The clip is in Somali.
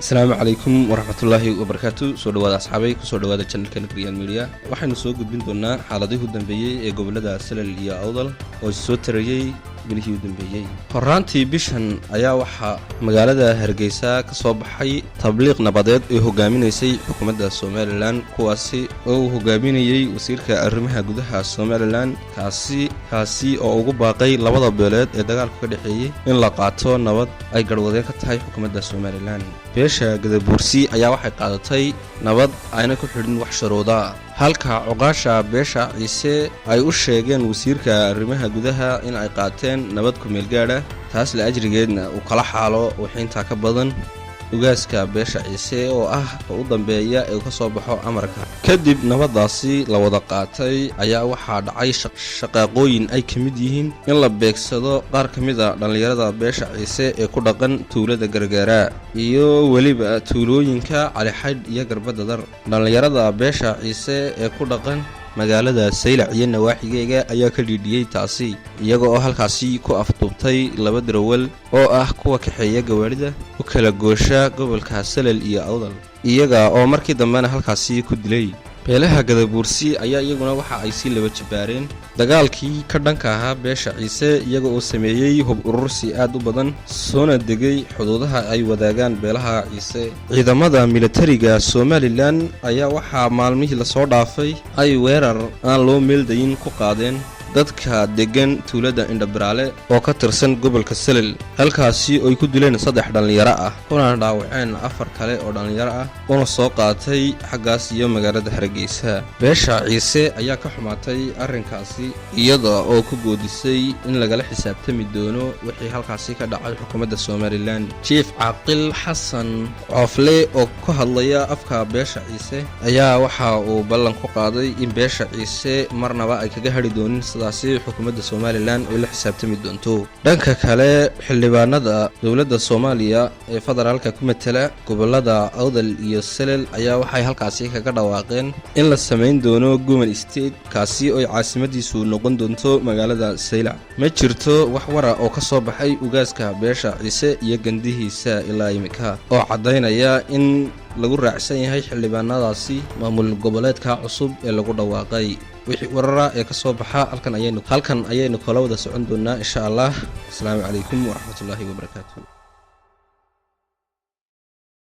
السلام عليكم ورحمة الله وبركاته. سو dhawaada asxaabay ku soo dhawaada channelka Green Media. Waxaanu soo gudbin doonaa xaaladihii u dambeeyay ee gobolada Salal iyo Awdal oo soo tarayay bilihii u dambeeyay. Horaantii bishan ayaa waxa magaalada Hargeysa ka soo baxay tabliiq nabadeed ee hogaaminaysay xukuumadda Somaliland kuwaasi oo hogaaminayay wasiirka arrimaha gudaha Somaliland kaasi oo ugu baaqay labada beeleed ee dagaalku ka dhaxeeyay in la qaato nabad ay garwadeen ka tahay xukuumadda Somaliland. beesha Gadabuursi ayaa waxay qaadatay nabad ayna ku xidhin wax sharooda halka cuqaasha beesha Ciise ay u sheegeen wasiirka arrimaha gudaha in ay qaateen nabad ku meel gaar ah taas la ajrigeedna uu kala xaalo wixinta ka badan ugaaska beesha Ciise oo ah u dambeeya ee ka soo baxo amarka kadib nabadaasi la wada qaatay ayaa waxa dhacay shaqaqooyin ay kamid yihiin in la beegsado qaar kamid ah dhalinyarada beesha Ciise ee ku dhaqan tuulada Gargaara iyo waliba tuulooyinka Cali Xayd iyo Garbada Dar dhalinyarada beesha Ciise ee ku dhaqan magaalada Saylac iyo nawaaxigeega ayaa ka dhidhiyay taasi iyaga oo halkaasi ku afduubtay laba darawal oo ah kuwa kaxeeya gawaarida u kala goosha gobolka Salal iyo Awdal iyaga oo markii dambena halkaasi ku dilay beelaha Gadabuursi ayaa iyaguna waxa ay si laba jibaareen dagaalkii ka dhanka ahaa beesha Ciise iyaga oo sameeyay hub urursi aad u badan soona degay xuduudaha ay wadaagaan beelaha Ciise ciidamada militariga Somaliland ayaa waxa maalmihii la soo dhaafay ay weerar aan loo meeldayn ku qaadeen dadka degan tuulada Indhabraale oo ka tirsan gobolka Salal halkaasi oo ay ku dileen 3 dhalinyaro ah kuna dhaawaceen 4 kale oo dhalinyaro ah oo soo qaatay xaggaas iyo magaalada Hargeysa beesha Ciise ayaa ka xumaatay arrinkaasi iyada oo ku goodisay in lagala xisaabtami doono wixii halkaasi ka dhacay xukuumadda Somaliland Chief Aqil Xasan Coofle oo ku hadlaya afka beesha Ciise ayaa waxa uu ballan ku qaaday in beesha Ciise marnaba ay kaga hari doonin xukuumadda Somaliland oo la xisaabtami doonto dhanka kale xildhibaanada dawladda Soomaaliya ee federaalka ku metela gobolada Awdal iyo Salal ayaa waxay halkaasi kaga dhawaaqeen in la sameyn doono Goman State kaasi oo caasimadiisu noqon doonto magaalada Saylac ma jirto wax wara oo ka soo baxay ugaaska beesha Ciise iyo gandihiisa ilaa imika oo cadeynaya in lagu raacsan yahay xildhibaanadaasi maamul goboleedka cusub ee lagu dhawaaqay wixii warara ee ka soo baxa halkan ayaynu kala wada socon doonaa insha Allah. Assalaamu calaykum wa rahmatullahi wa barakaatuh.